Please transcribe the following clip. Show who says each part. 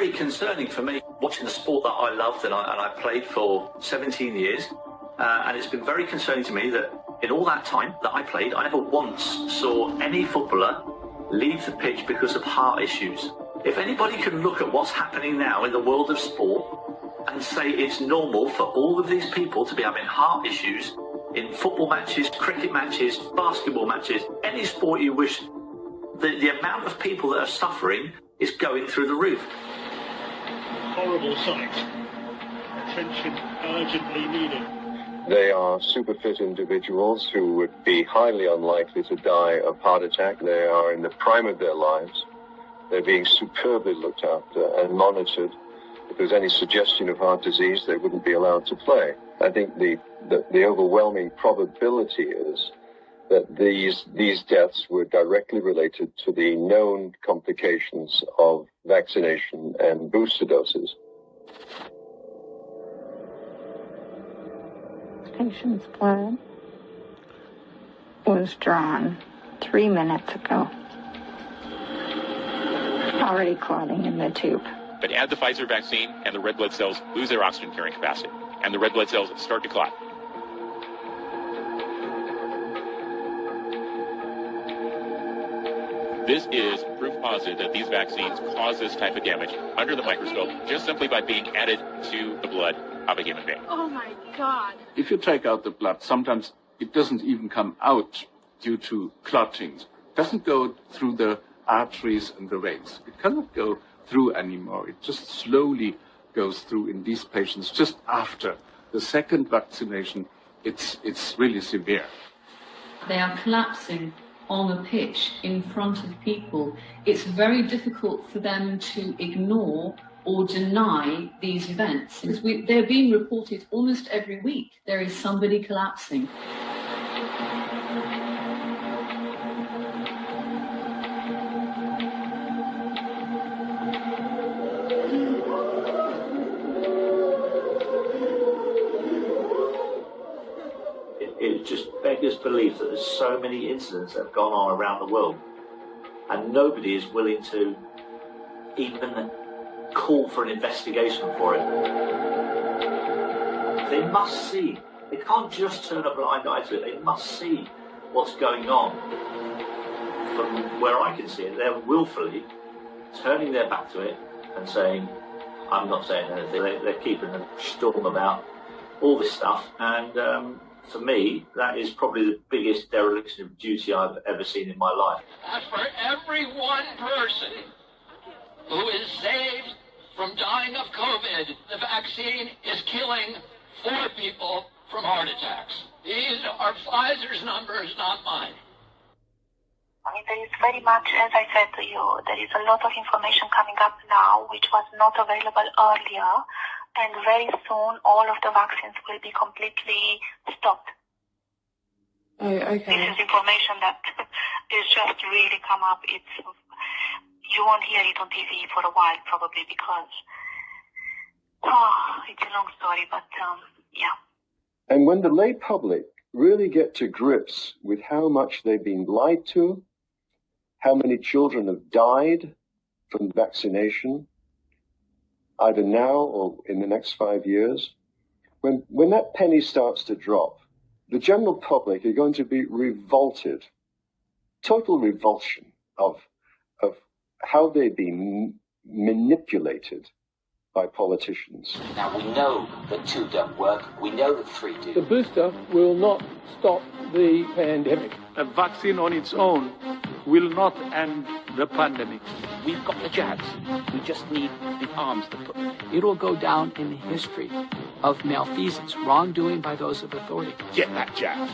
Speaker 1: very concerning for me, watching the sport that I loved and I played for 17 years. And it's been very concerning to me that in all that time that I played, I never once saw any footballer leave the pitch because of heart issues. If anybody can look at what's happening now in the world of sport and say it's normal for all of these people to be having heart issues in football matches, cricket matches, basketball matches, any sport you wish, the amount of people that are suffering is going through the roof.
Speaker 2: Horrible sight. Attention urgently needed.
Speaker 3: They are super fit individuals who would be highly unlikely to die of heart attack. They are in the prime of their lives. They're being superbly looked after and monitored. If there's any suggestion of heart disease, they wouldn't be allowed to play. I think the overwhelming probability is that these deaths were directly related to the known complications of vaccination and booster doses.
Speaker 4: Patient's blood was drawn 3 minutes ago. Already clotting in the tube.
Speaker 5: But add the Pfizer vaccine and the red blood cells lose their oxygen carrying capacity, and the red blood cells start to clot. This is proof positive that these vaccines cause this type of damage under the microscope just simply by being added to the blood of a human being.
Speaker 6: Oh my God.
Speaker 7: If you take out the blood, sometimes it doesn't even come out due to clotting. It doesn't go through the arteries and the veins. It cannot go through anymore. It just slowly goes through in these patients just after the second vaccination. It's really severe.
Speaker 8: They are collapsing on a pitch in front of people. It's very difficult for them to ignore or deny these events. They're being reported almost every week. There is somebody collapsing.
Speaker 1: It just beggars belief that there's so many incidents that have gone on around the world and nobody is willing to even call for an investigation for it. They must see. They can't just turn a blind eye to it. They must see what's going on. From where I can see it, they're willfully turning their back to it and saying, I'm not saying anything. They're keeping a storm about all this stuff. And for me, that is probably the biggest dereliction of duty I've ever seen in my life.
Speaker 9: As for every one person who is saved from dying of COVID, the vaccine is killing 4 people from heart attacks. These are Pfizer's numbers, not mine.
Speaker 10: I mean, there is very much, as I said to you, there is a lot of information coming up now which was not available earlier, and very soon all of the vaccines will be completely stopped.
Speaker 6: Oh, okay.
Speaker 10: This is information that is just really come up. You won't hear it on TV for a while probably because, it's a long story, but yeah.
Speaker 3: And when the lay public really get to grips with how much they've been lied to, how many children have died from vaccination, either now or in the next 5 years, when that penny starts to drop, the general public are going to be revolted, total revulsion of how they've been manipulated by politicians.
Speaker 11: Now, we know that 2 don't work. We know that 3 do.
Speaker 12: The booster will not stop the pandemic.
Speaker 7: A vaccine on its own will not end the pandemic.
Speaker 11: We've got the jabs. We just need the arms to put. It'll go down in history of malfeasance, wrongdoing by those of authority.
Speaker 7: Get that jab.